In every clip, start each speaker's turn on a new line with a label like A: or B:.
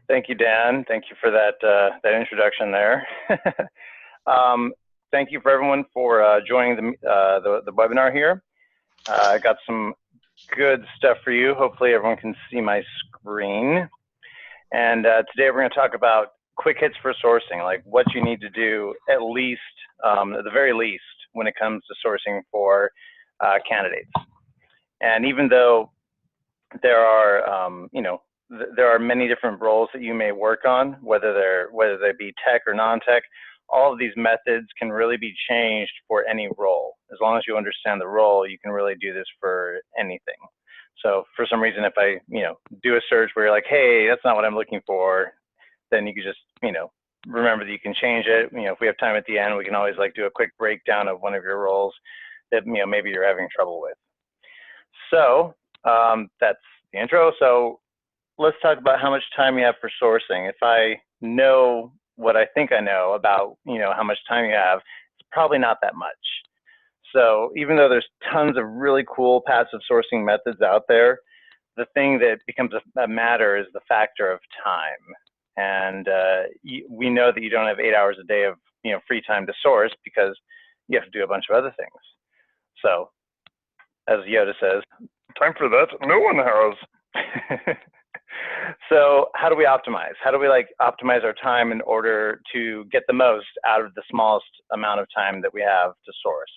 A: Thank you, Dan. Thank you for that introduction there. um, thank you for everyone for joining the webinar here. I got some good stuff for you. Hopefully everyone can see my screen. And today we're going to talk about quick hits for sourcing, like what you need to do at least, at the very least, when it comes to sourcing for candidates. And even though there are, there are many different roles that you may work on, whether they be tech or non-tech, all of these methods can really be changed for any role. As long as you understand the role, you can really do this for anything. So for some reason, if I, do a search where you're like, hey, that's not what I'm looking for, then you can just, remember that you can change it. If we have time at the end, we can always like do a quick breakdown of one of your roles that, maybe you're having trouble with. So that's the intro. So let's talk about how much time you have for sourcing. If I know what I think I know about, how much time you have, it's probably not that much. So even though there's tons of really cool passive sourcing methods out there, the thing that becomes a matter is the factor of time. And we know that you don't have 8 hours a day of, free time to source because you have to do a bunch of other things. So as Yoda says, time for that, no one has. So how do we optimize? How do we optimize our time in order to get the most out of the smallest amount of time that we have to source?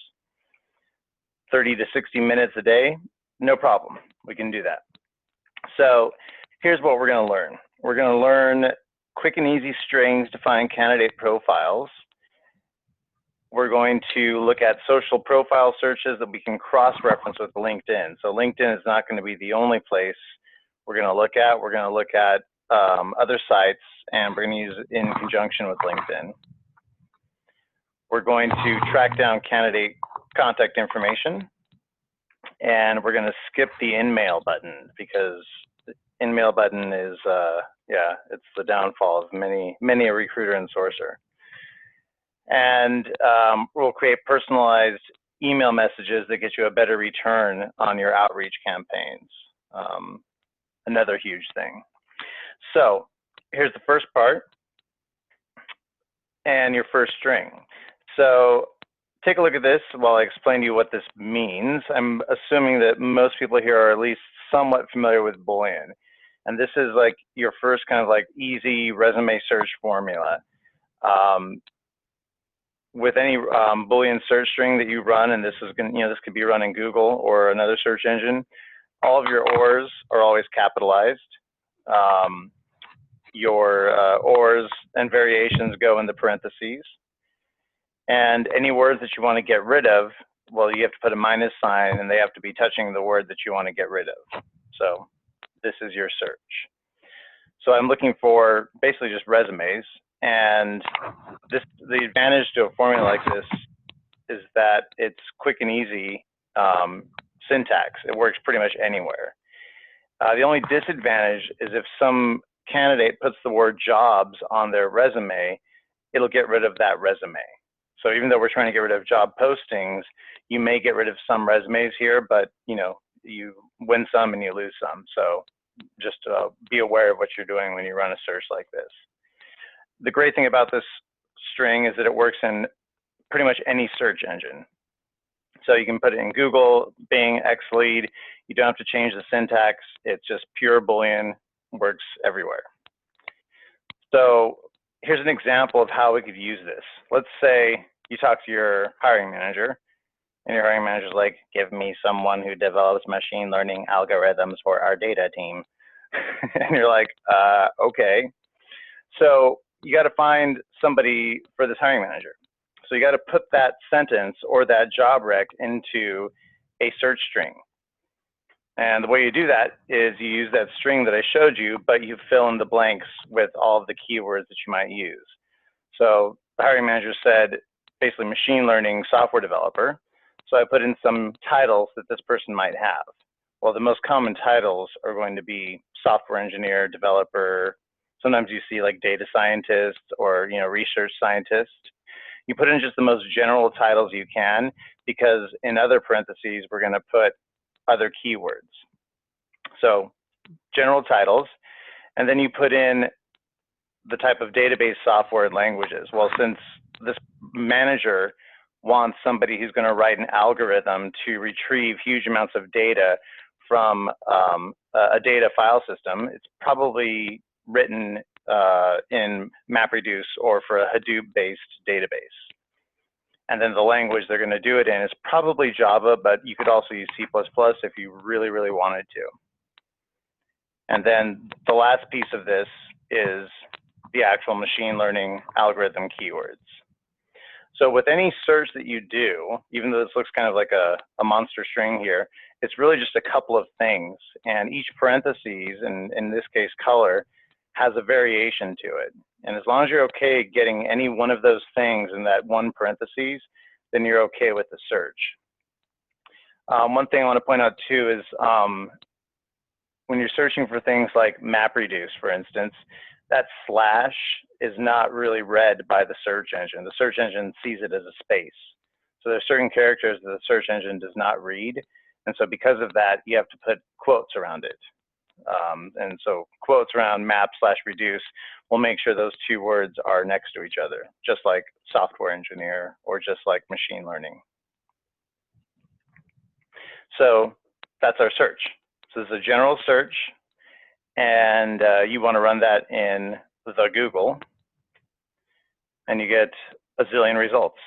A: 30 to 60 minutes a day, no problem. We can do that. So here's what we're going to learn. We're going to learn quick and easy strings to find candidate profiles. We're going to look at social profile searches that we can cross-reference with LinkedIn. So LinkedIn is not going to be the only place we're going to look at. We're going to look at other sites, and we're going to use it in conjunction with LinkedIn. We're going to track down candidate contact information, and we're going to skip the in-mail button because the in-mail button is, it's the downfall of many a recruiter and sourcer. And we'll create personalized email messages that get you a better return on your outreach campaigns. Another huge thing. So here's the first part and your first string. So take a look at this while I explain to you what this means. I'm assuming that most people here are at least somewhat familiar with Boolean. And this is like your first kind of like easy resume search formula. With any Boolean search string that you run, and this is going, this could be run in Google or another search engine, all of your ORs are always capitalized. Your ORs and variations go in the parentheses. And any words that you want to get rid of, well, you have to put a minus sign, and they have to be touching the word that you want to get rid of. So this is your search. So I'm looking for basically just resumes. And the advantage to a formula like this is that it's quick and easy syntax. It works pretty much anywhere. The only disadvantage is if some candidate puts the word jobs on their resume, it'll get rid of that resume. So even though we're trying to get rid of job postings, you may get rid of some resumes here, but you win some and you lose some. So just be aware of what you're doing when you run a search like this. The great thing about this string is that it works in pretty much any search engine. So you can put it in Google, Bing, XLead. You don't have to change the syntax. It's just pure Boolean, works everywhere. So here's an example of how we could use this. Let's say you talk to your hiring manager, and your hiring manager's like, give me someone who develops machine learning algorithms for our data team. And you're like, okay. So you got to find somebody for this hiring manager. So you got to put that sentence or that job rec into a search string. And the way you do that is you use that string that I showed you, but you fill in the blanks with all of the keywords that you might use. So the hiring manager said, basically machine learning software developer. So I put in some titles that this person might have. Well, the most common titles are going to be software engineer, developer. Sometimes you see like data scientist or research scientist. You put in just the most general titles you can, because in other parentheses, we're going to put other keywords. So general titles, and then you put in the type of database software and languages. Well, since this manager wants somebody who's going to write an algorithm to retrieve huge amounts of data from a data file system, it's probably written in MapReduce or for a Hadoop-based database. And then the language they're going to do it in is probably Java, but you could also use C++ if you really, really wanted to. And then the last piece of this is the actual machine learning algorithm keywords. So with any search that you do, even though this looks kind of like a monster string here, it's really just a couple of things. And each parentheses, and in this case color, has a variation to it. And as long as you're okay getting any one of those things in that one parentheses, then you're okay with the search. One thing I want to point out too is when you're searching for things like MapReduce, for instance, that slash is not really read by the search engine. The search engine sees it as a space. So there's certain characters that the search engine does not read. And so because of that, you have to put quotes around it. And so quotes around map/reduce will make sure those two words are next to each other, just like software engineer or just like machine learning. So that's our search. So this is a general search, and you want to run that in the Google, and you get a zillion results.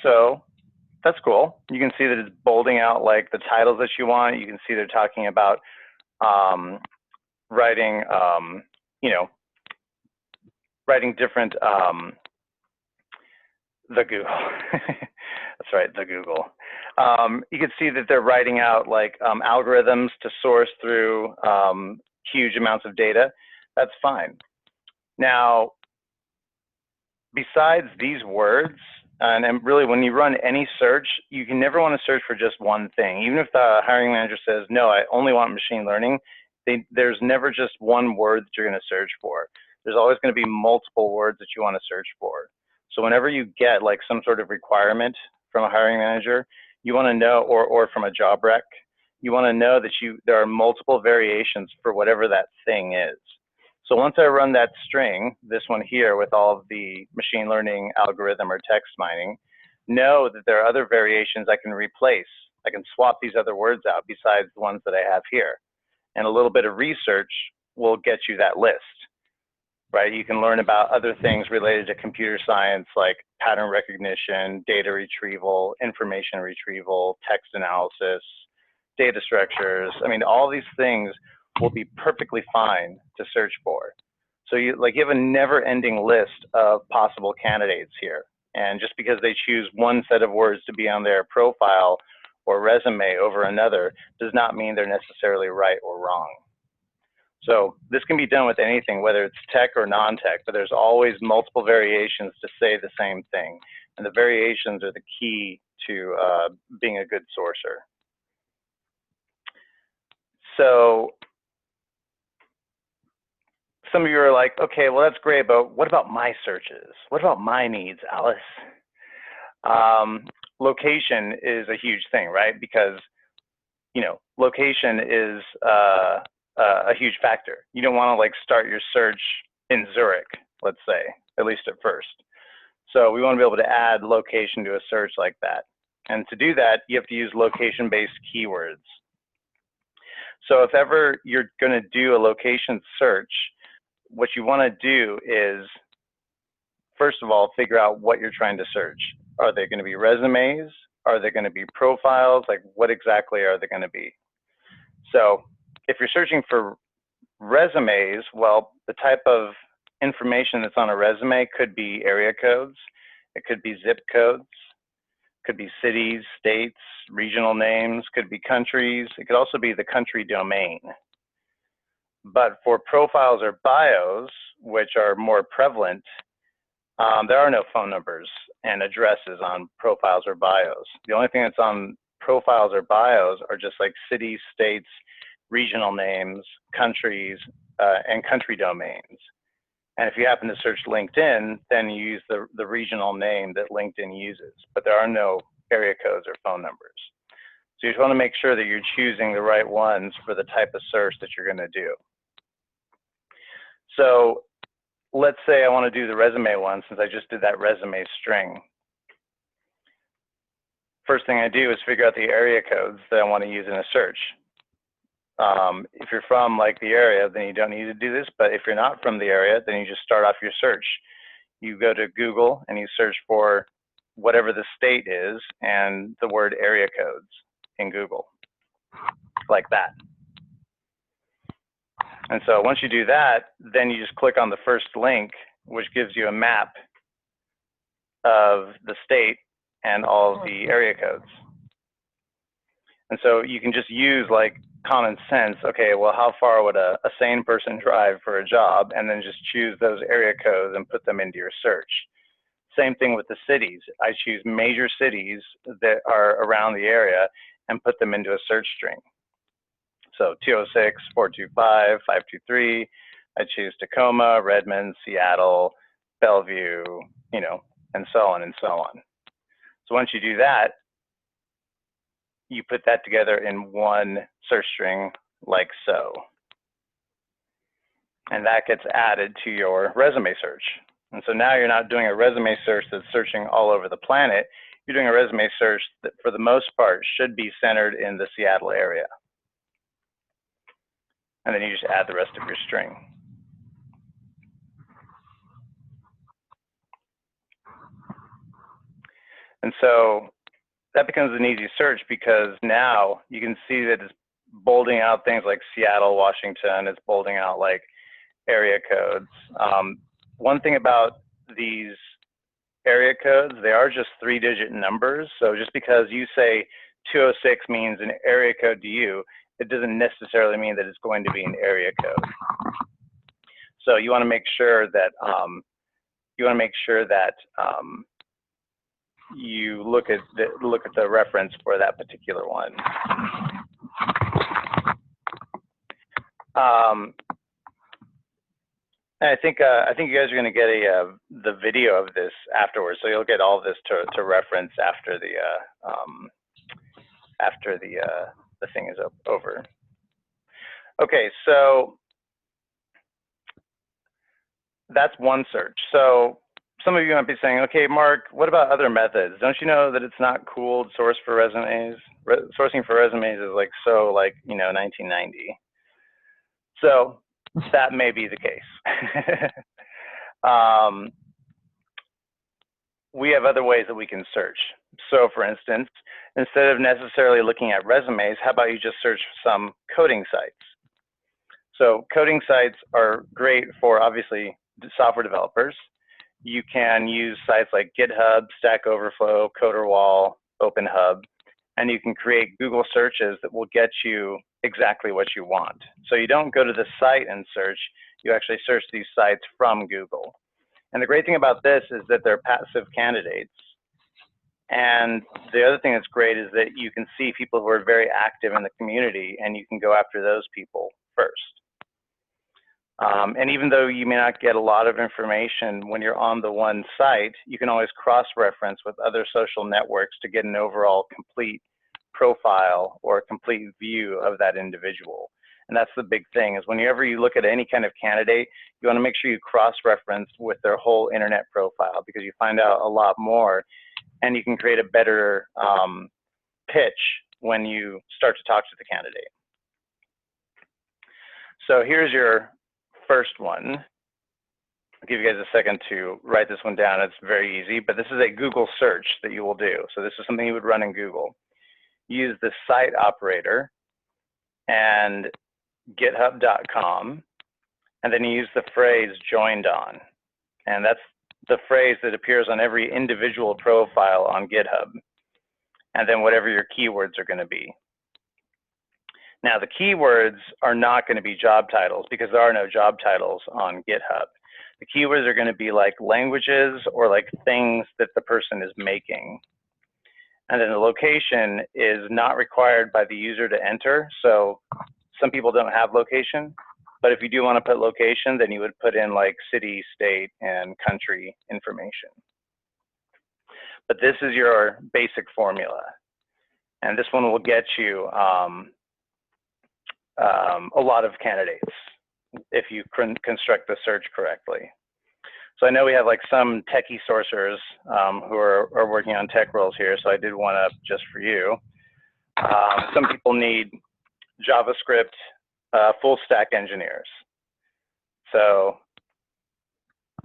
A: So that's cool. You can see that it's bolding out like the titles that you want. You can see they're talking about writing, you know, writing different, the Google. That's right, the Google. You can see that they're writing out like algorithms to source through huge amounts of data. That's fine. Now, besides these words, and really when you run any search, you can never want to search for just one thing. Even if the hiring manager says, no, I only want machine learning, there's never just one word that you're going to search for. There's always going to be multiple words that you want to search for. So whenever you get like some sort of requirement from a hiring manager, you want to know, or from a job rec, you want to know that there are multiple variations for whatever that thing is. So once I run that string, this one here with all of the machine learning algorithm or text mining, know that there are other variations I can replace. I can swap these other words out besides the ones that I have here. And a little bit of research will get you that list, right? You can learn about other things related to computer science like pattern recognition, data retrieval, information retrieval, text analysis, data structures. I mean, all these things will be perfectly fine to search for. So you have a never-ending list of possible candidates here. And just because they choose one set of words to be on their profile or resume over another does not mean they're necessarily right or wrong. So this can be done with anything, whether it's tech or non-tech, but there's always multiple variations to say the same thing. And the variations are the key to being a good sourcer. So some of you are like, okay, well, that's great, but what about my searches? What about my needs, Alice? Location is a huge thing, right? Because, you know, location is a huge factor. You don't want to like start your search in Zurich, let's say, at least at first. So we want to be able to add location to a search like that. And to do that, you have to use location-based keywords. So if ever you're going to do a location search, what you want to do is, first of all, figure out what you're trying to search. Are they going to be resumes? Are they going to be profiles? Like, what exactly are they going to be? So if you're searching for resumes, well, the type of information that's on a resume could be area codes. It could be zip codes. Could be cities, states, regional names, could be countries. It could also be the country domain. But for profiles or bios, which are more prevalent, there are no phone numbers and addresses on profiles or bios. The only thing that's on profiles or bios are just like cities, states, regional names, countries, and country domains. And if you happen to search LinkedIn, then you use the regional name that LinkedIn uses, but there are no area codes or phone numbers. So you just want to make sure that you're choosing the right ones for the type of search that you're going to do. So let's say I want to do the resume one, since I just did that resume string. First thing I do is figure out the area codes that I want to use in a search. If you're from like the area, then you don't need to do this, but if you're not from the area, then you just start off your search. You go to Google and you search for whatever the state is and the word area codes in Google, like that. And so once you do that, then you just click on the first link, which gives you a map of the state and all of the area codes. And so you can just use like common sense. Okay, well, how far would a sane person drive for a job? And then just choose those area codes and put them into your search. Same thing with the cities. I choose major cities that are around the area and put them into a search string. So 206, 425, 523, I choose Tacoma, Redmond, Seattle, Bellevue, you know, and so on and so on. So once you do that, you put that together in one search string like so. And that gets added to your resume search. And so now you're not doing a resume search that's searching all over the planet. You're doing a resume search that for the most part should be centered in the Seattle area. And then you just add the rest of your string. And so that becomes an easy search because now you can see that it's bolding out things like Seattle, Washington. It's bolding out like area codes. One thing about these area codes, they are just 3-digit numbers. So just because you say 206 means an area code to you, it doesn't necessarily mean that it's going to be an area code. So you want to make sure that you look at the reference for that particular one. And I think you guys are going to get the video of this afterwards, so you'll get all of this to reference after the thing is over. Okay, so that's one search. So some of you might be saying, okay, Mark, what about other methods? Don't you know that it's not cool to source for resumes? Sourcing for resumes is like so like, you know, 1990. So that may be the case. We have other ways that we can search. So for instance, instead of necessarily looking at resumes, how about you just search some coding sites? So coding sites are great for obviously software developers. You can use sites like GitHub, Stack Overflow, CoderWall, OpenHub, and you can create Google searches that will get you exactly what you want. So you don't go to the site and search, you actually search these sites from Google. And the great thing about this is that they're passive candidates. And the other thing that's great is that you can see people who are very active in the community and you can go after those people first. And even though you may not get a lot of information when you're on the one site, you can always cross-reference with other social networks to get an overall complete profile or a complete view of that individual. And that's the big thing, is whenever you look at any kind of candidate, you want to make sure you cross-reference with their whole internet profile, because you find out a lot more and you can create a better pitch when you start to talk to the candidate. So here's your first one. I'll give you guys a second to write this one down. It's very easy, but this is a Google search that you will do. So this is something you would run in Google. Use the site operator and github.com, and then you use the phrase joined on. And that's the phrase that appears on every individual profile on GitHub, and then whatever your keywords are going to be. Now, the keywords are not going to be job titles because there are no job titles on GitHub. The keywords are going to be like languages or like things that the person is making. And then the location is not required by the user to enter. So some people don't have location, but if you do want to put location, then you would put in like city, state, and country information. But this is your basic formula. And this one will get you a lot of candidates. if you construct the search correctly. So I know we have like some techie sourcers who are working on tech roles here, so I did one up just for you. Some people need JavaScript full stack engineers. So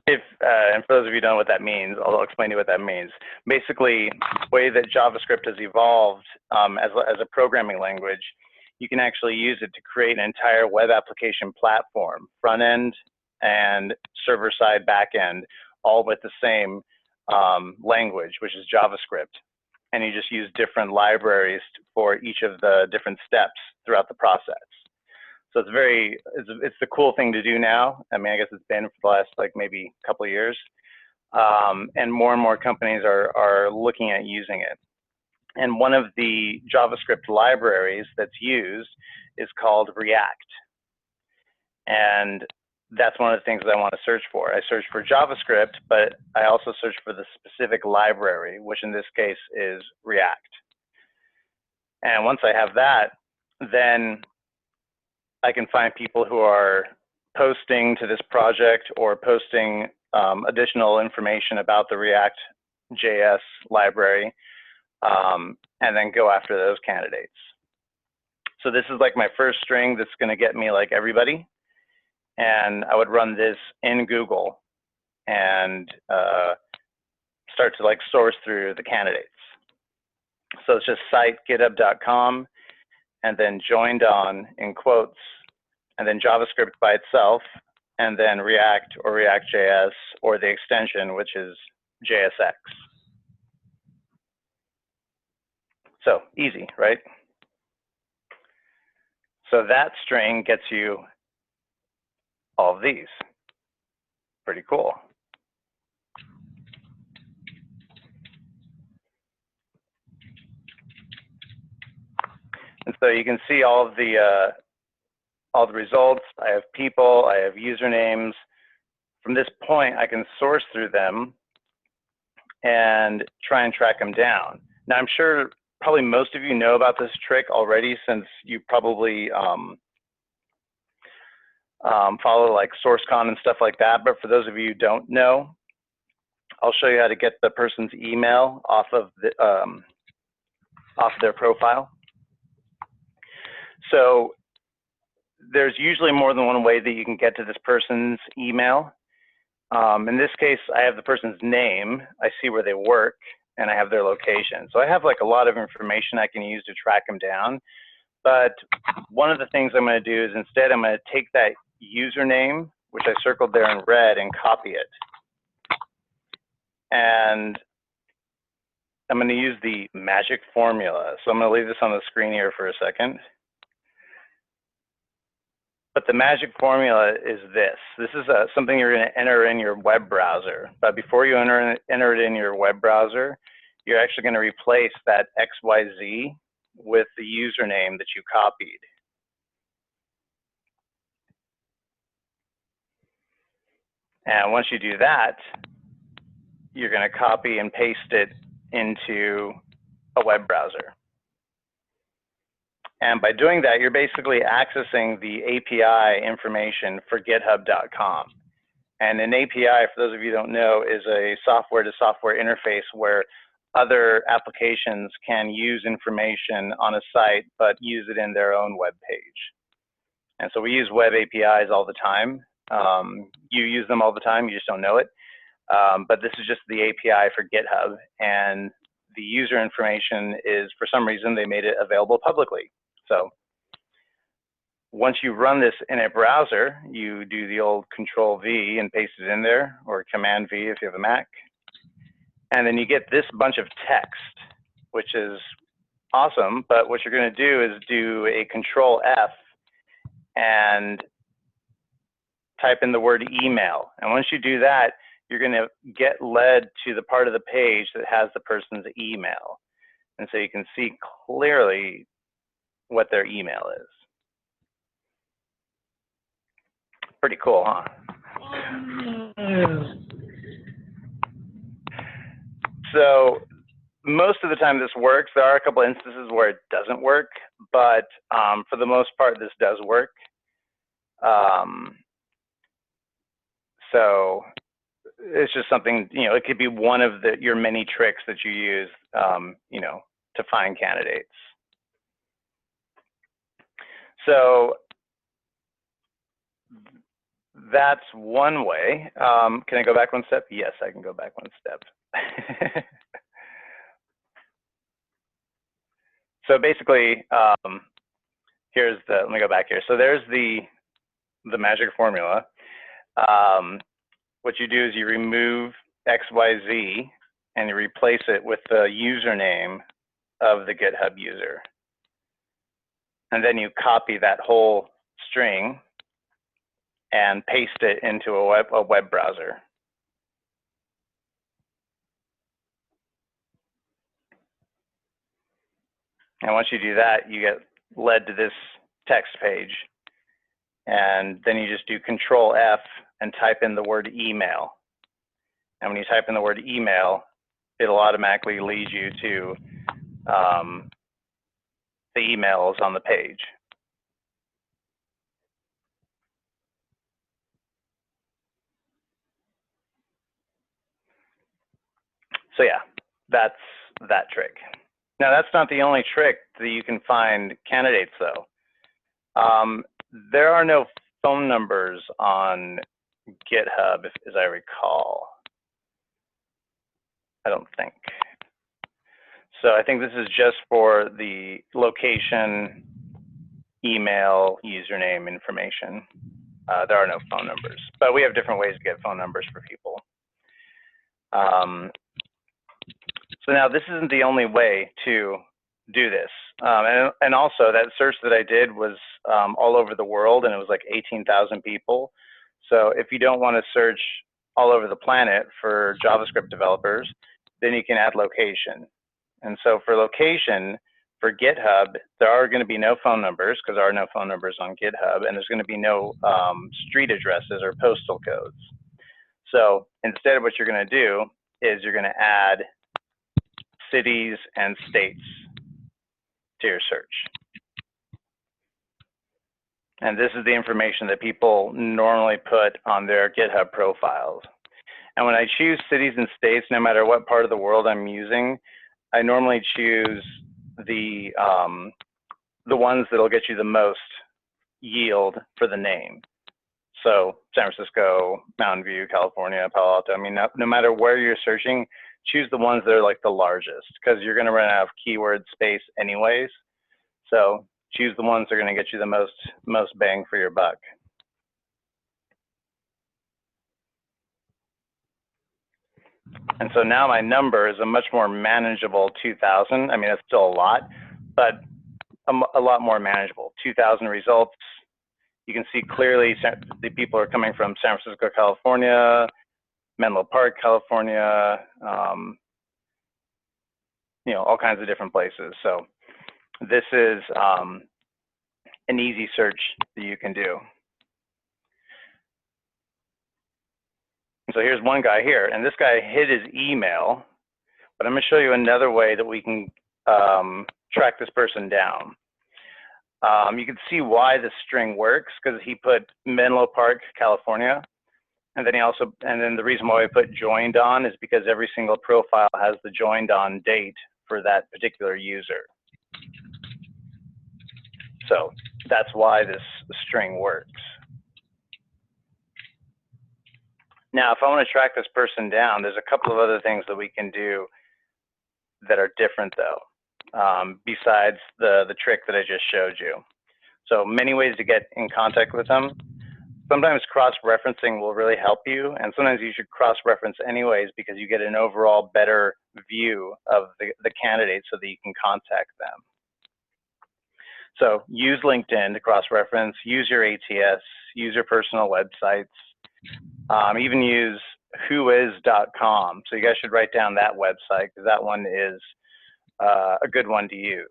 A: if, and for those of you who don't know what that means, I'll explain to you what that means. Basically, the way that JavaScript has evolved as a programming language, you can actually use it to create an entire web application platform, front end and server side back end, all with the same language, which is JavaScript. And you just use different libraries for each of the different steps throughout the process. So it's the cool thing to do now. I mean, I guess it's been for the last like maybe a couple of years. And more companies are looking at using it. And one of the JavaScript libraries that's used is called React. And that's one of the things that I want to search for. I search for JavaScript, but I also search for the specific library, which in this case is React. And once I have that, then I can find people who are posting to this project or posting additional information about the React.js library, and then go after those candidates. So this is like my first string that's going to get me like everybody. And I would run this in Google and start to like source through the candidates. So it's just site github.com and then joined on in quotes, and then JavaScript by itself, and then React or React.js or the extension, which is JSX. So easy, right? So that string gets you all of these. Pretty cool. And so you can see all the results. I have people, I have usernames. From this point, I can source through them and try and track them down. Now, I'm sure probably most of you know about this trick already, since you probably follow like SourceCon and stuff like that. But for those of you who don't know, I'll show you how to get the person's email off of their profile. So there's usually more than one way that you can get to this person's email. In this case, I have the person's name, I see where they work, and I have their location. So I have like a lot of information I can use to track them down. But one of the things I'm going to do is instead I'm going to take that username, which I circled there in red, and copy it. And I'm going to use the magic formula. So I'm going to leave this on the screen here for a second. But the magic formula is this. This is something you're going to enter in your web browser. But before you enter it in your web browser, you're actually going to replace that XYZ with the username that you copied. And once you do that, you're going to copy and paste it into a web browser. And by doing that, you're basically accessing the API information for github.com. And an API, for those of you who don't know, is a software-to-software interface where other applications can use information on a site, but use it in their own web page. And so we use web APIs all the time. You use them all the time, you just don't know it. But this is just the API for GitHub. And the user information is, for some reason, they made it available publicly. So once you run this in a browser, you do the old Control-V and paste it in there, or Command-V if you have a Mac. And then you get this bunch of text, which is awesome. But what you're going to do is do a Control-F and type in the word email. And once you do that, you're going to get led to the part of the page that has the person's email. And so you can see clearly what their email is. Pretty cool, huh? So most of the time this works. There are a couple instances where it doesn't work, but for the most part, this does work. So it's just something, you know, it could be one of your many tricks that you use, you know, to find candidates. So that's one way. Can I go back one step? Yes, I can go back one step. So basically, here's the, let me go back here. So there's the magic formula. What you do is you remove XYZ and you replace it with the username of the GitHub user. And then you copy that whole string and paste it into a web browser. And once you do that, you get led to this text page. And then you just do Control F and type in the word email. And when you type in the word email, it'll automatically lead you to the emails on the page. So yeah, that's that trick. Now that's not the only trick that you can find candidates though. There are no phone numbers on GitHub, as I recall. I don't think. So I think this is just for the location, email, username information. There are no phone numbers, but we have different ways to get phone numbers for people. So now this isn't the only way to do this. And also that search that I did was all over the world, and it was like 18,000 people. So if you don't want to search all over the planet for JavaScript developers, then you can add location. And so for location, for GitHub, there are going to be no phone numbers because there are no phone numbers on GitHub, and there's going to be no street addresses or postal codes. So instead, what you're going to do is you're going to add cities and states to your search. And this is the information that people normally put on their GitHub profiles. And when I choose cities and states, no matter what part of the world I'm using, I normally choose the ones that'll get you the most yield for the name. So San Francisco, Mountain View, California, Palo Alto. I mean, no matter where you're searching, choose the ones that are like the largest, because you're going to run out of keyword space anyways. So choose the ones that are going to get you the most bang for your buck. And so now my number is a much more manageable 2,000. I mean, it's still a lot, but a lot more manageable. 2,000 results. You can see clearly the people are coming from San Francisco, California, Menlo Park, California, you know, all kinds of different places. So this is an easy search that you can do. And so here's one guy here, and this guy hid his email, but I'm going to show you another way that we can track this person down. You can see why this string works, because he put Menlo Park, California, and then the reason why we put joined on is because every single profile has the joined on date for that particular user. So that's why this string works. Now, if I want to track this person down, there's a couple of other things that we can do that are different though, besides the trick that I just showed you. So many ways to get in contact with them. Sometimes cross-referencing will really help you, and sometimes you should cross-reference anyways because you get an overall better view of the candidate so that you can contact them. So use LinkedIn to cross-reference, use your ATS, use your personal websites, even use whois.com. So you guys should write down that website because that one is a good one to use.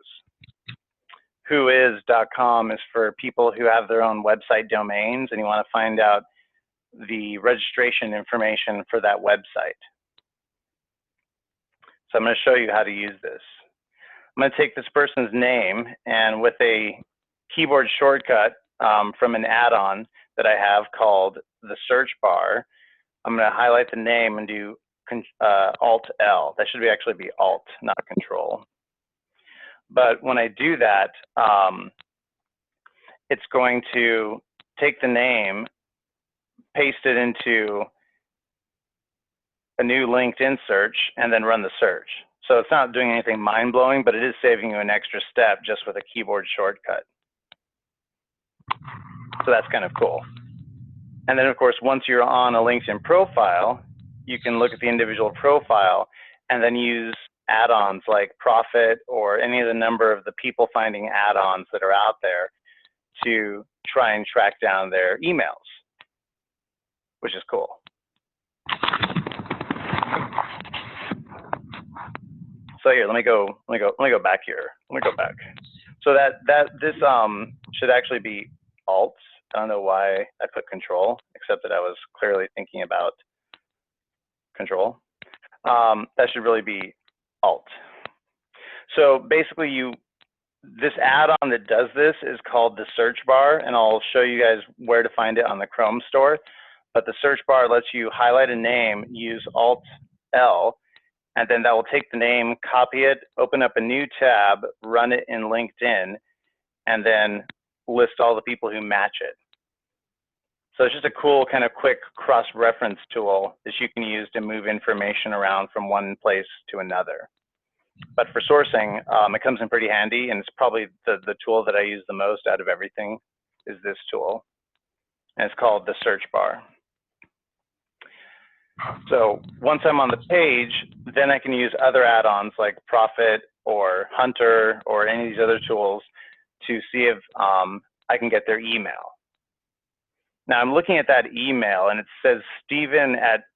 A: Whois.com is for people who have their own website domains and you want to find out the registration information for that website. So I'm going to show you how to use this. I'm going to take this person's name and with a keyboard shortcut, from an add-on that I have called the search bar. I'm going to highlight the name and do Alt-L. That should actually be Alt, not Control. But when I do that, it's going to take the name, paste it into a new LinkedIn search, and then run the search. So it's not doing anything mind-blowing, but it is saving you an extra step just with a keyboard shortcut. So that's kind of cool. And then, of course, once you're on a LinkedIn profile, you can look at the individual profile and then use add-ons like Profit or any of the number of the people finding add-ons that are out there to try and track down their emails, which is cool. So here, let me go back here. Let me go back. So this should actually be Alt. I don't know why I put Control, except that I was clearly thinking about Control. That should really be Alt. So basically, this add-on that does this is called the search bar, and I'll show you guys where to find it on the Chrome store. But the search bar lets you highlight a name, use Alt-L, and then that will take the name, copy it, open up a new tab, run it in LinkedIn, and then list all the people who match it. So it's just a cool kind of quick cross-reference tool that you can use to move information around from one place to another. But for sourcing, it comes in pretty handy, and it's probably the tool that I use the most out of everything is this tool. And it's called the search bar. So once I'm on the page, then I can use other add-ons like Profit or Hunter or any of these other tools to see if I can get their email. Now I'm looking at that email and it says Steven@fb.com.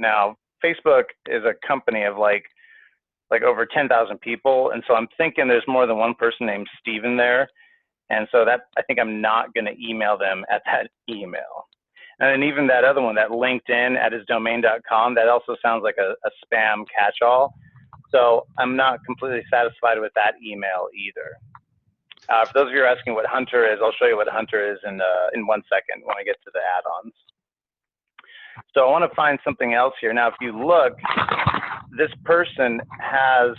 A: Now Facebook is a company of like over 10,000 people, and so I'm thinking there's more than one person named Steven there, and so that I think I'm not going to email them at that email. And then even that other one, that LinkedIn@hisdomain.com, that also sounds like a spam catch-all. So I'm not completely satisfied with that email either. For those of you who are asking what Hunter is, I'll show you what Hunter is in 1 second when I get to the add-ons. So I want to find something else here. Now, if you look, this person has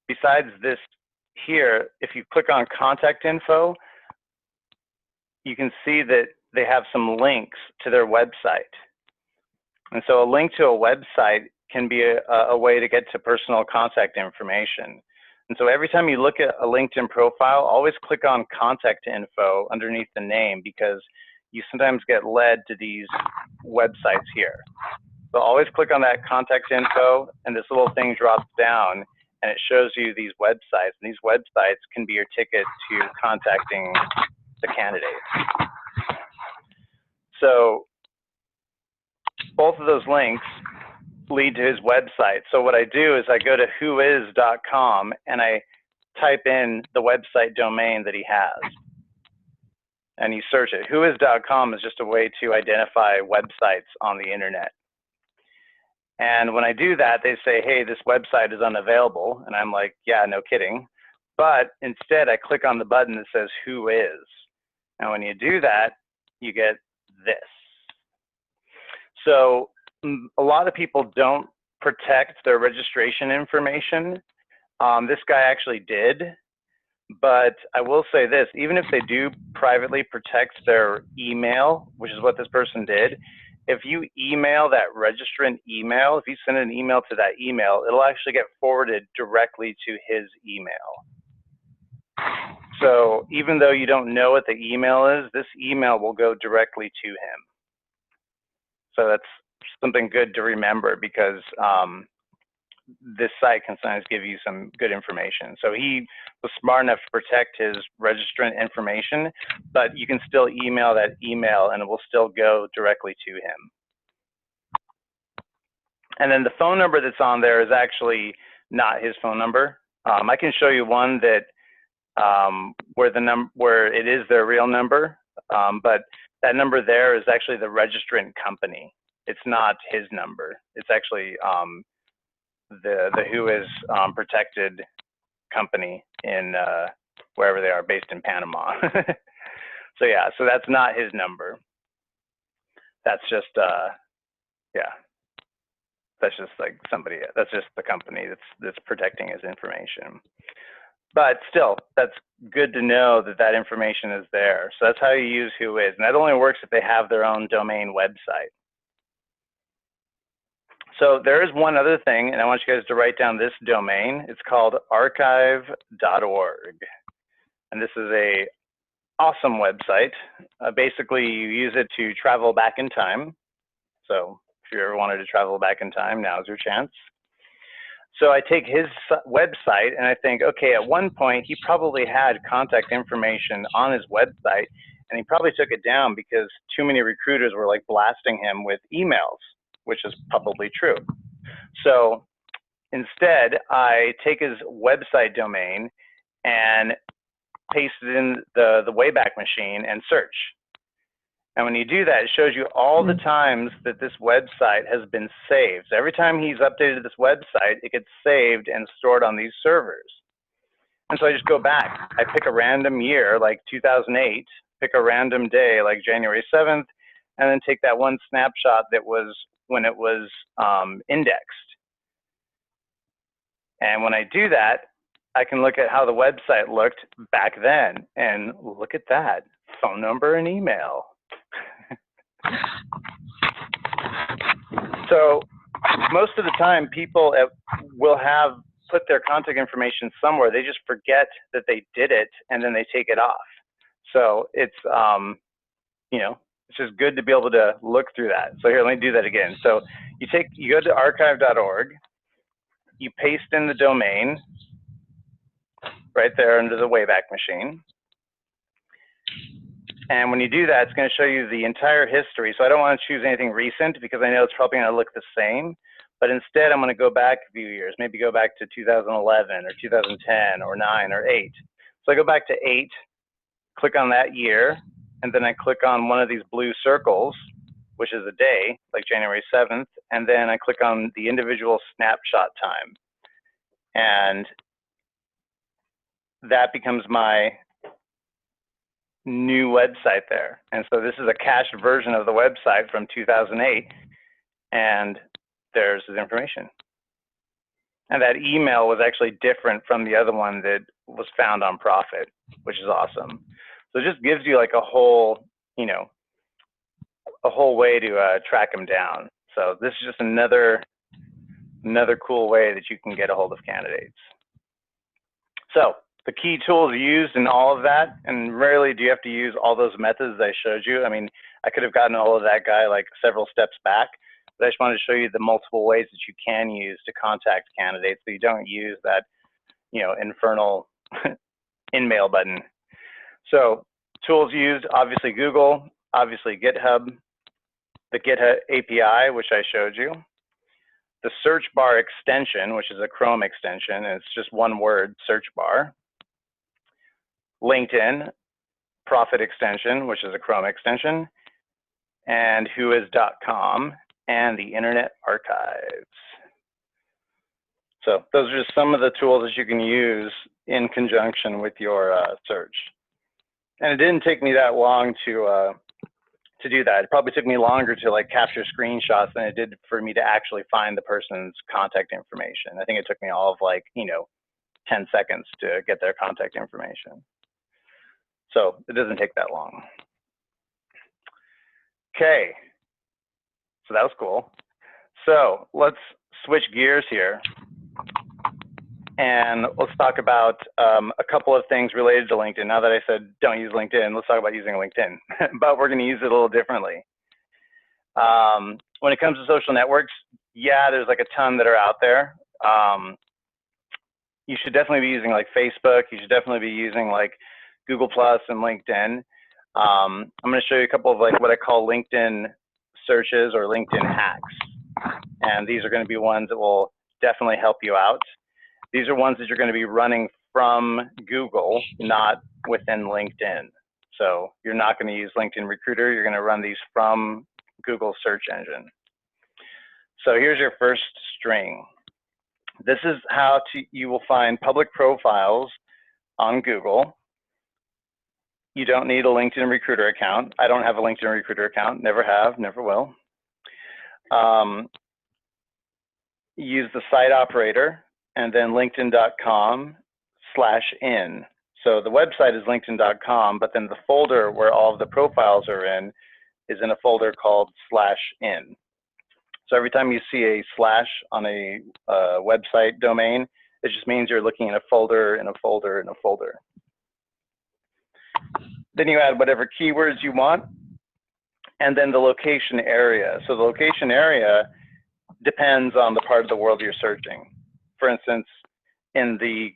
A: besides this here, if you click on contact info, you can see that they have some links to their website. And so a link to a website can be a way to get to personal contact information. And so every time you look at a LinkedIn profile, always click on contact info underneath the name, because you sometimes get led to these websites here. So always click on that contact info, and this little thing drops down, and it shows you these websites. And these websites can be your ticket to contacting the candidate. So both of those links lead to his website. So what I do is I go to whois.com and I type in the website domain that he has. And you search it. Whois.com is just a way to identify websites on the internet. And when I do that, they say, hey, this website is unavailable. And I'm like, yeah, no kidding. But instead, I click on the button that says Who Is. And when you do that, you get this. So a lot of people don't protect their registration information. This guy actually did. But I will say this, even if they do privately protect their email, which is what this person did, if you email that registrant email, if you send an email to that email, it'll actually get forwarded directly to his email. So even though you don't know what the email is, this email will go directly to him. So that's something good to remember, because this site can sometimes give you some good information. So he was smart enough to protect his registrant information, but you can still email that email and it will still go directly to him. And then the phone number that's on there is actually not his phone number. I can show you one that where it is their real number, but that number there is actually the registrant company. It's not his number. It's actually the Who Is protected company in wherever they are, based in Panama. So yeah, so that's not his number. That's just yeah, that's just like somebody. That's just the company that's protecting his information. But still, that's good to know that that information is there. So that's how you use who is, and that only works if they have their own domain website. So there is one other thing, and I want you guys to write down this domain. It's called archive.org, and this is a awesome website. Basically, you use it to travel back in time. So if you ever wanted to travel back in time, now's your chance. So I take his website and I think, okay, at one point he probably had contact information on his website, and he probably took it down because too many recruiters were like blasting him with emails, which is probably true. So instead, I take his website domain and paste it in the Wayback Machine and search. And when you do that, it shows you all the times that this website has been saved. So every time he's updated this website, it gets saved and stored on these servers. And so I just go back. I pick a random year, like 2008, pick a random day, like January 7th, and then take that one snapshot that was when it was indexed. And when I do that, I can look at how the website looked back then. And look at that, phone number and email. So most of the time, people will have put their contact information somewhere. They just forget that they did it, and then they take it off. So it's, you know, it's just good to be able to look through that. So here, let me do that again. So you go to archive.org, you paste in the domain right there under the Wayback Machine. And when you do that, it's going to show you the entire history. So I don't want to choose anything recent because I know it's probably going to look the same. But instead, I'm going to go back a few years, maybe go back to 2011 or 2010 or 9 or 8. So I go back to 8, click on that year, and then I click on one of these blue circles, which is a day, like January 7th, and then I click on the individual snapshot time. And that becomes my new website there. And so this is a cached version of the website from 2008, and there's his information. And that email was actually different from the other one that was found on Profit, which is awesome. So it just gives you like a whole, you know, a whole way to track them down. So this is just another cool way that you can get a hold of candidates. So the key tools used in all of that, and rarely do you have to use all those methods I showed you. I mean, I could have gotten a hold of that guy like several steps back, but I just wanted to show you the multiple ways that you can use to contact candidates so you don't use that, you know, infernal in-mail button. So tools used, obviously Google, obviously GitHub, the GitHub API, which I showed you, the search bar extension, which is a Chrome extension, and it's just one word, search bar, LinkedIn, Profit extension, which is a Chrome extension, and whois.com, and the Internet Archives. So those are just some of the tools that you can use in conjunction with your search. And it didn't take me that long to do that. It probably took me longer to like capture screenshots than it did for me to actually find the person's contact information. I think it took me all of like, you know, 10 seconds to get their contact information. So it doesn't take that long. Okay, so that was cool. So let's switch gears here. And let's talk about a couple of things related to LinkedIn. Now that I said don't use LinkedIn, let's talk about using LinkedIn. But we're going to use it a little differently. When it comes to social networks, yeah, there's like a ton that are out there. You should definitely be using like Facebook. You should definitely be using like Google Plus and LinkedIn. I'm going to show you a couple of like what I call LinkedIn searches or LinkedIn hacks. And these are going to be ones that will definitely help you out. These are ones that you're going to be running from Google, not within LinkedIn. So you're not going to use LinkedIn Recruiter. You're going to run these from Google search engine. So here's your first string. This is how you will find public profiles on Google. You don't need a LinkedIn Recruiter account. I don't have a LinkedIn Recruiter account, never have, never will. Use the site operator and then linkedin.com/in. So the website is linkedin.com, but then the folder where all of the profiles are in is in a folder called /in. So every time you see a slash on a website domain, it just means you're looking in a folder, in a folder, in a folder. Then you add whatever keywords you want, and then the location area. So the location area depends on the part of the world you're searching. For instance, in the,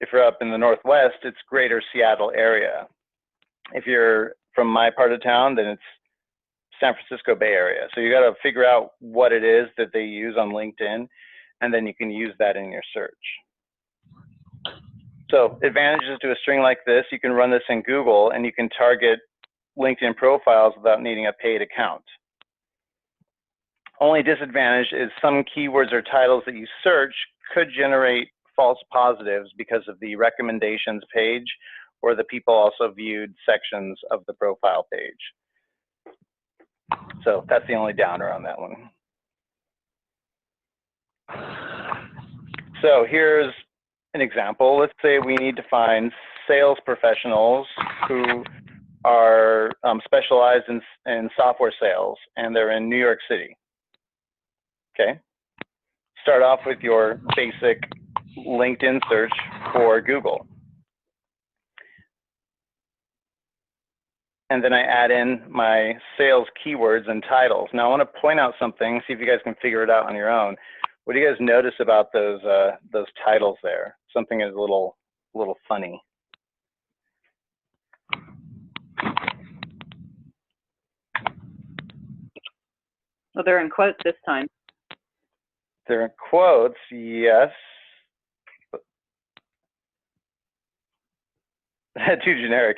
A: if you're up in the Northwest, it's greater Seattle area. If you're from my part of town, then it's San Francisco Bay Area. So you got to figure out what it is that they use on LinkedIn, and then you can use that in your search. So advantages to a string like this, you can run this in Google and you can target LinkedIn profiles without needing a paid account. Only disadvantage is some keywords or titles that you search could generate false positives because of the recommendations page, or the people also viewed sections of the profile page. So that's the only downer on that one. So here's an example. Let's say we need to find sales professionals who are specialized in software sales, and they're in New York City. Okay. Start off with your basic LinkedIn search for Google. And then I add in my sales keywords and titles. Now I want to point out something, see if you guys can figure it out on your own. What do you guys notice about those titles there? Something is a little funny.
B: Well, they're in quotes this time.
A: They're in quotes, yes. Too generic.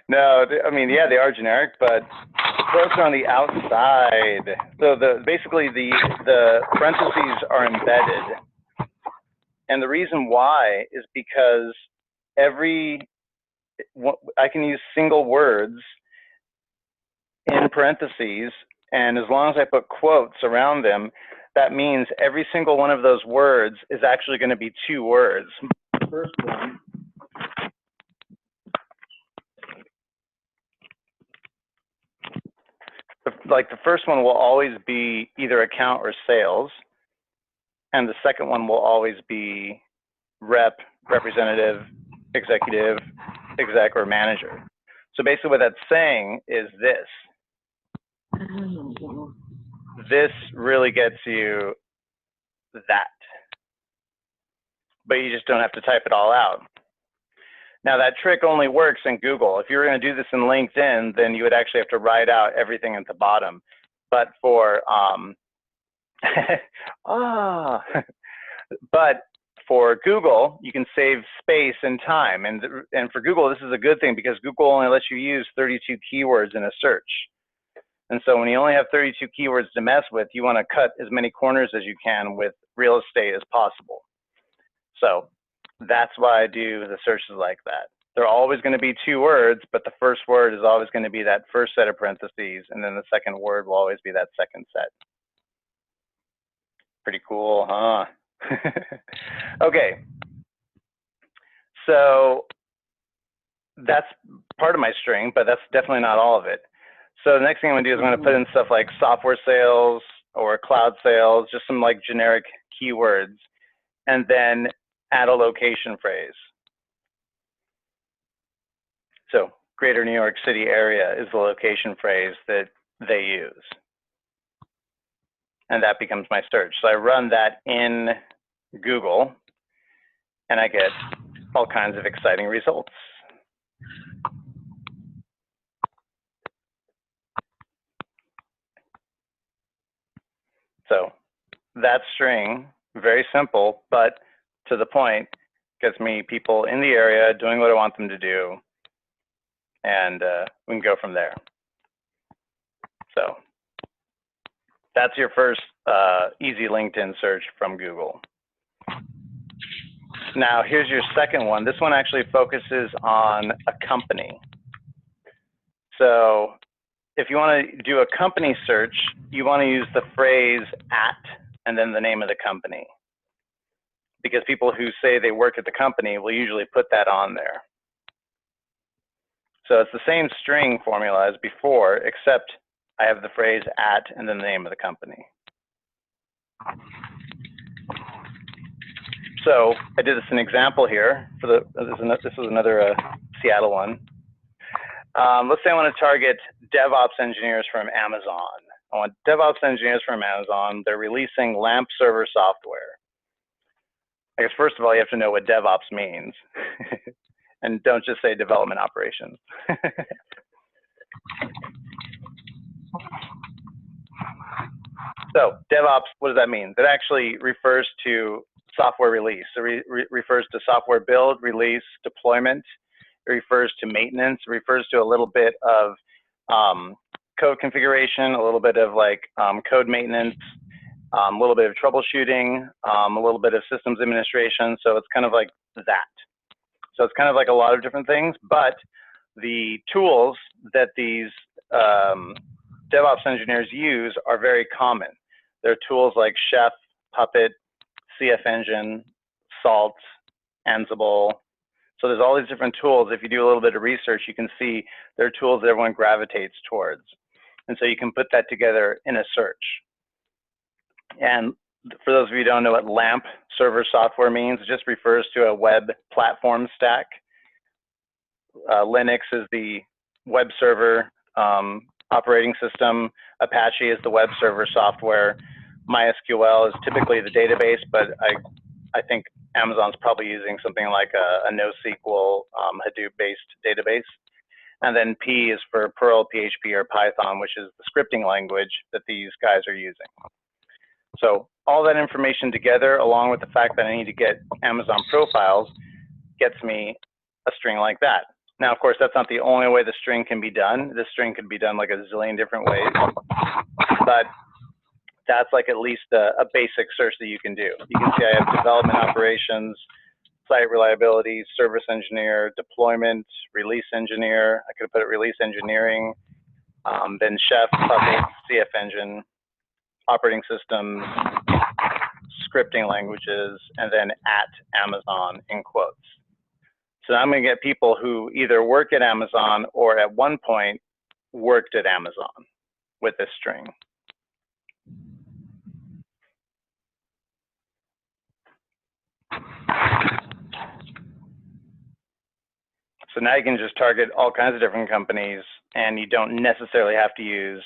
A: No, I mean, yeah, they are generic, but the quotes are on the outside. So basically the parentheses are embedded. And the reason why is because I can use single words in parentheses, and as long as I put quotes around them, that means every single one of those words is actually going to be two words. The first one, like the first one will always be either account or sales, and the second one will always be rep, representative, executive, exec, or manager. So basically what that's saying is this. This really gets you that, but you just don't have to type it all out. Now that trick only works in Google. If you were going to do this in LinkedIn, then you would actually have to write out everything at the bottom. But for but for Google, you can save space and time. And for Google, this is a good thing because Google only lets you use 32 keywords in a search. And so when you only have 32 keywords to mess with, you want to cut as many corners as you can with real estate as possible. So that's why I do the searches like that. They're always going to be two words, but the first word is always going to be that first set of parentheses, and then the second word will always be that second set. Pretty cool, huh? Okay. So that's part of my string, but that's definitely not all of it. So the next thing I'm going to do is I'm going to put in stuff like software sales or cloud sales, just some like generic keywords, and then add a location phrase. So greater New York City area is the location phrase that they use. And that becomes my search. So I run that in Google, and I get all kinds of exciting results. So that string, very simple, but to the point, gets me people in the area doing what I want them to do, and we can go from there. So that's your first easy LinkedIn search from Google. Now, here's your second one. This one actually focuses on a company. So if you want to do a company search, you want to use the phrase at and then the name of the company. Because people who say they work at the company will usually put that on there. So it's the same string formula as before, except I have the phrase at and then the name of the company. So I did this an example here for this is another Seattle one. Let's say I want to target DevOps engineers from Amazon. I want DevOps engineers from Amazon. They're releasing LAMP server software. I guess first of all, you have to know what DevOps means. And don't just say development operations. So DevOps, what does that mean? That actually refers to software release. It refers to software build, release, deployment. It refers to maintenance. It refers to a little bit of code configuration, a little bit of like code maintenance, a little bit of troubleshooting, a little bit of systems administration. So it's kind of like that. So it's kind of like a lot of different things, but the tools that these DevOps engineers use are very common. They're tools like Chef, Puppet, CF Engine, Salt, Ansible. So there's all these different tools. If you do a little bit of research, you can see they're tools that everyone gravitates towards. And so you can put that together in a search. And for those of you who don't know what LAMP server software means, it just refers to a web platform stack. Linux is the web server operating system. Apache is the web server software. MySQL is typically the database, but I think Amazon's probably using something like a NoSQL Hadoop-based database. And then P is for Perl, PHP, or Python, which is the scripting language that these guys are using. So all that information together, along with the fact that I need to get Amazon profiles, gets me a string like that. Now, of course, that's not the only way the string can be done. This string could be done like a zillion different ways, but that's like at least a basic search that you can do. You can see I have development operations, site reliability, service engineer, deployment, release engineer. I could put it release engineering, then Chef, Puppet, CF Engine, operating systems, scripting languages, and then at Amazon in quotes. So I'm going to get people who either work at Amazon or at one point worked at Amazon with this string. So now you can just target all kinds of different companies, and you don't necessarily have to use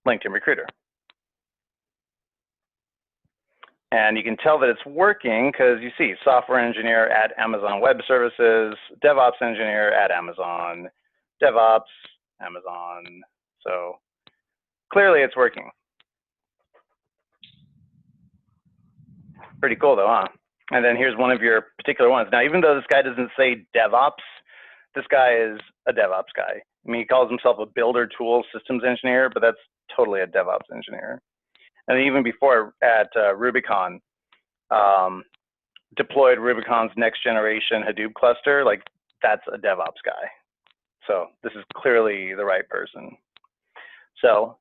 A: LinkedIn Recruiter. And you can tell that it's working because you see software engineer at Amazon Web Services, DevOps engineer at Amazon, DevOps, Amazon. So clearly it's working. Pretty cool though, huh? And then here's one of your particular ones. Now, even though this guy doesn't say DevOps, this guy is a DevOps guy. I mean, he calls himself a builder tools systems engineer, but that's totally a DevOps engineer. And even before at Rubicon, deployed Rubicon's next generation Hadoop cluster, like that's a DevOps guy. So this is clearly the right person. So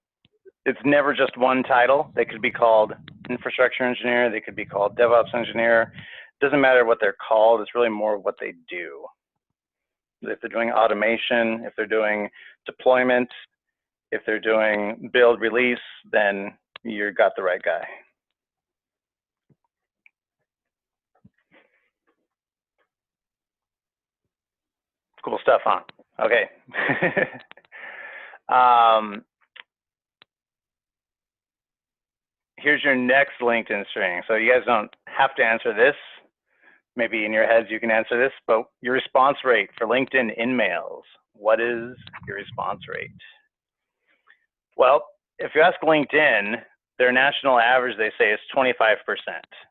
A: it's never just one title. They could be called infrastructure engineer. They could be called DevOps engineer. It doesn't matter what they're called. It's really more what they do. If they're doing automation, if they're doing deployment, if they're doing build release, then you got the right guy. Cool stuff, huh? Okay. Here's your next LinkedIn string. So you guys don't have to answer this. Maybe in your heads you can answer this, but your response rate for LinkedIn InMails. What is your response rate? Well, if you ask LinkedIn, their national average, they say, is 25%.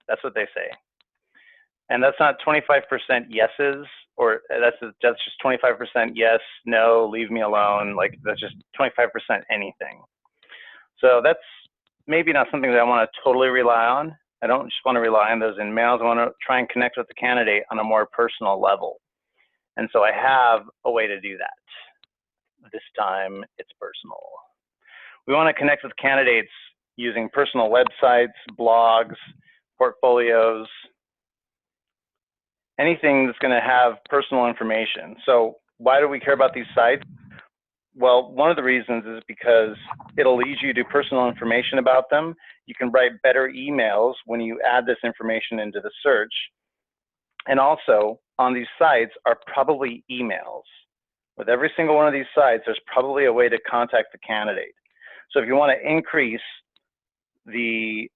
A: That's what they say. And that's not 25% yeses, or that's just 25% yes, no, leave me alone. Like that's just 25% anything. So that's maybe not something that I want to totally rely on. I don't just want to rely on those in mails. I want to try and connect with the candidate on a more personal level. And so I have a way to do that. This time it's personal. We want to connect with candidates using personal websites, blogs, portfolios, anything that's going to have personal information. So why do we care about these sites? Well, one of the reasons is because it'll lead you to personal information about them. You can write better emails when you add this information into the search. And also, on these sites are probably emails. With every single one of these sites, there's probably a way to contact the candidate. So if you want to increase the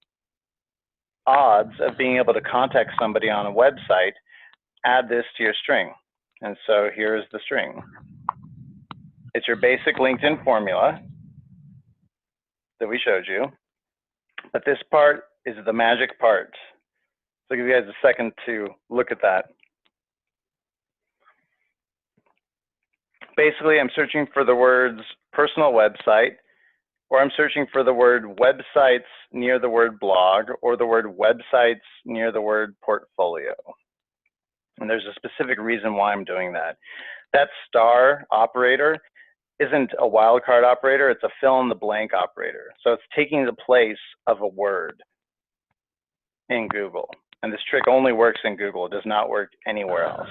A: odds of being able to contact somebody on a website, add this to your string. And so here's the string. It's your basic LinkedIn formula that we showed you, but this part is the magic part. So I'll give you guys a second to look at that. Basically, I'm searching for the words personal website, or I'm searching for the word websites near the word blog, or the word websites near the word portfolio. And there's a specific reason why I'm doing that. That star operator isn't a wildcard operator, it's a fill in the blank operator. So it's taking the place of a word in Google. And this trick only works in Google, it does not work anywhere else.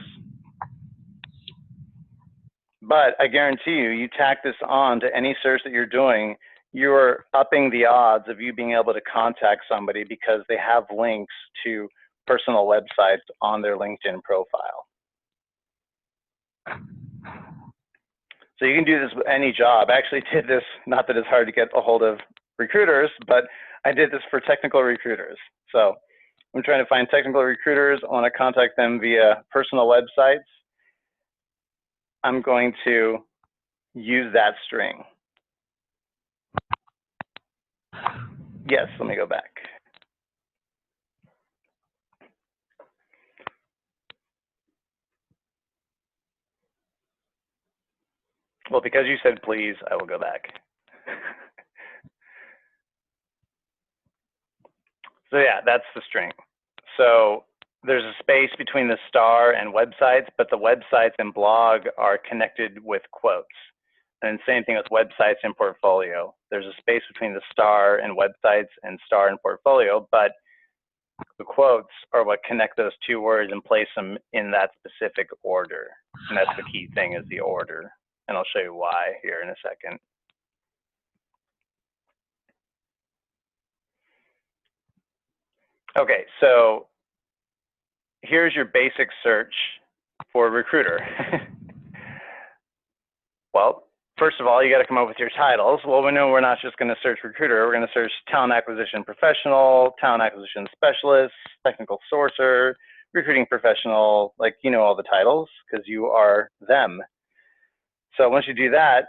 A: But I guarantee you, you tack this on to any search that you're doing, you're upping the odds of you being able to contact somebody because they have links to personal websites on their LinkedIn profile. So you can do this with any job. I actually did this, not that it's hard to get a hold of recruiters, but I did this for technical recruiters. So I'm trying to find technical recruiters. I want to contact them via personal websites. I'm going to use that string. Yes, let me go back. Well, because you said please, I will go back. So yeah, that's the string. So there's a space between the star and websites, but the websites and blog are connected with quotes. And same thing with websites and portfolio. There's a space between the star and websites and star and portfolio, but the quotes are what connect those two words and place them in that specific order. And that's the key thing, is the order. And I'll show you why here in a second. Okay, so here's your basic search for recruiter. Well, first of all, you got to come up with your titles. Well, we know we're not just going to search recruiter. We're going to search talent acquisition professional, talent acquisition specialist, technical sourcer, recruiting professional, like, you know, all the titles because you are them. So once you do that,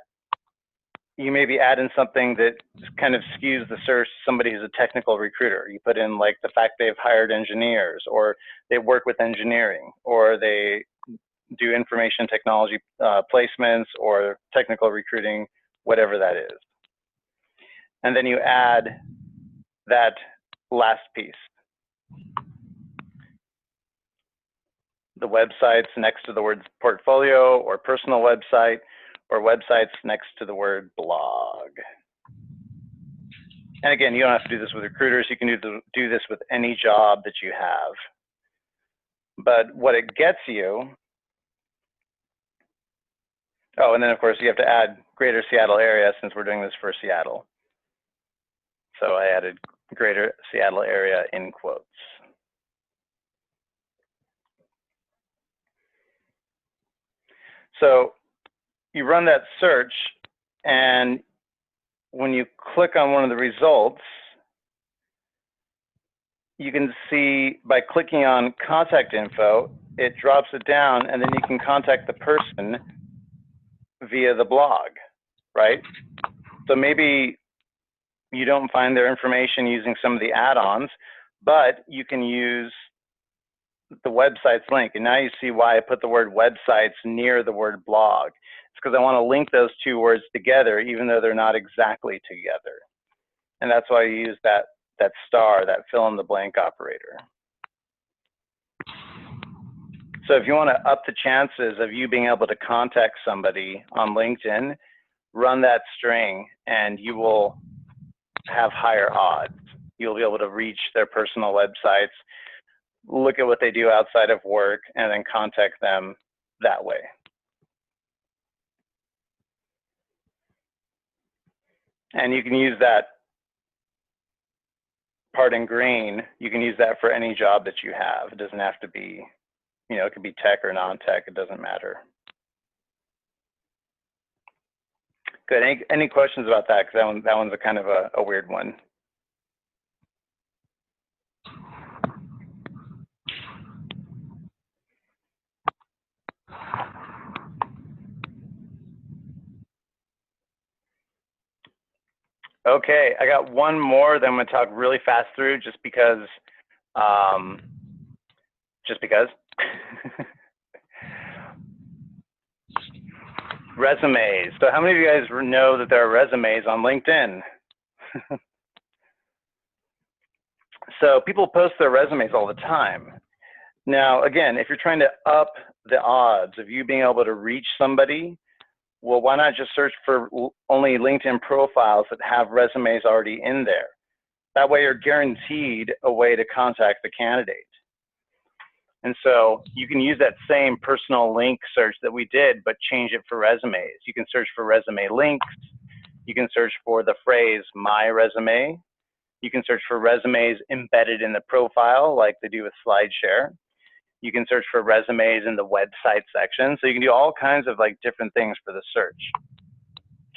A: you may be adding something that kind of skews the search to somebody who's a technical recruiter. You put in like the fact they've hired engineers, or they work with engineering, or they do information technology placements, or technical recruiting, whatever that is. And then you add that last piece. The websites next to the word portfolio or personal website, or websites next to the word blog. And again, you don't have to do this with recruiters. You can do this with any job that you have. But what it gets you, oh, and then of course you have to add greater Seattle area since we're doing this for Seattle. So I added greater Seattle area in quotes. So you run that search, and when you click on one of the results, you can see by clicking on contact info, it drops it down, and then you can contact the person via the blog, right? So maybe you don't find their information using some of the add-ons, but you can use the website's link. And now you see why I put the word websites near the word blog. It's because I want to link those two words together, even though they're not exactly together. And that's why I use that that star, that fill in the blank operator. So if you want to up the chances of you being able to contact somebody on LinkedIn, run that string and you will have higher odds. You'll be able to reach their personal websites, look at what they do outside of work, and then contact them that way. And you can use that part in green, you can use that for any job that you have. It doesn't have to be, you know, it could be tech or non-tech, it doesn't matter. Good, any questions about that? Because that one's a kind of a weird one. Okay, I got one more that I'm going to talk really fast through just because. Resumes. So how many of you guys know that there are resumes on LinkedIn? So people post their resumes all the time. Now, again, if you're trying to up the odds of you being able to reach somebody, well, why not just search for only LinkedIn profiles that have resumes already in there? That way you're guaranteed a way to contact the candidate. And so you can use that same personal link search that we did, but change it for resumes. You can search for resume links. You can search for the phrase, my resume. You can search for resumes embedded in the profile like they do with SlideShare. You can search for resumes in the website section. So you can do all kinds of like different things for the search.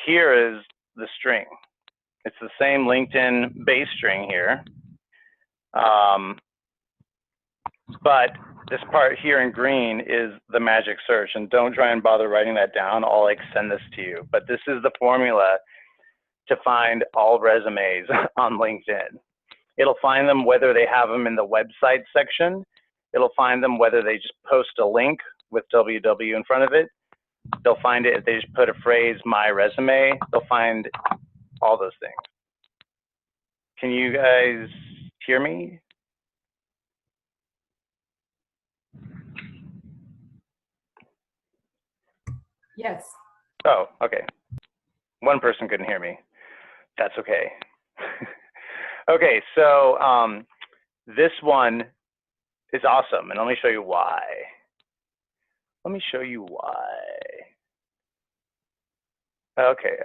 A: Here is the string. It's the same LinkedIn base string here. But this part here in green is the magic search, and don't try and bother writing that down. I'll like send this to you, but this is the formula to find all resumes on LinkedIn. It'll find them whether they have them in the website section. It'll find them whether they just post a link with www in front of it. They'll find it if they just put a phrase, my resume. They'll find all those things. Can you guys hear me?
C: Yes.
A: Oh, okay. One person couldn't hear me. That's okay. Okay, so this one is awesome, and let me show you why. Let me show you why. Okay.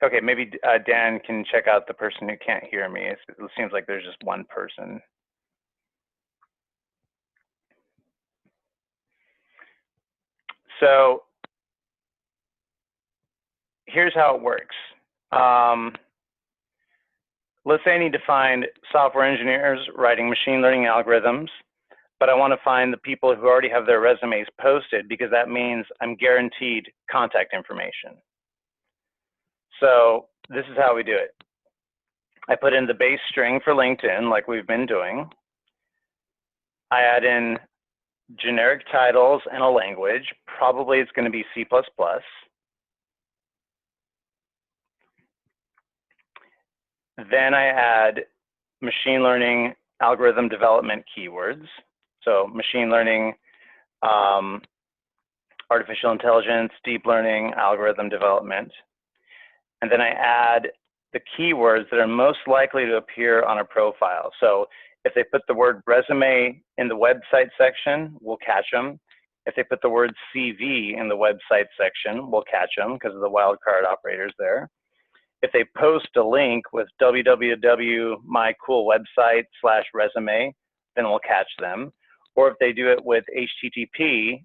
A: Okay, maybe Dan can check out the person who can't hear me. It seems like there's just one person. So here's how it works. Let's say I need to find software engineers writing machine learning algorithms, but I want to find the people who already have their resumes posted because that means I'm guaranteed contact information. So this is how we do it. I put in the base string for LinkedIn like we've been doing. I add in generic titles and a language. Probably it's going to be C++. Then I add machine learning algorithm development keywords. So machine learning, artificial intelligence, deep learning, algorithm development. And then I add the keywords that are most likely to appear on a profile. So if they put the word resume in the website section, we'll catch them. If they put the word CV in the website section, we'll catch them because of the wildcard operators there. If they post a link with www.mycoolwebsite/resume, then we'll catch them. Or if they do it with HTTP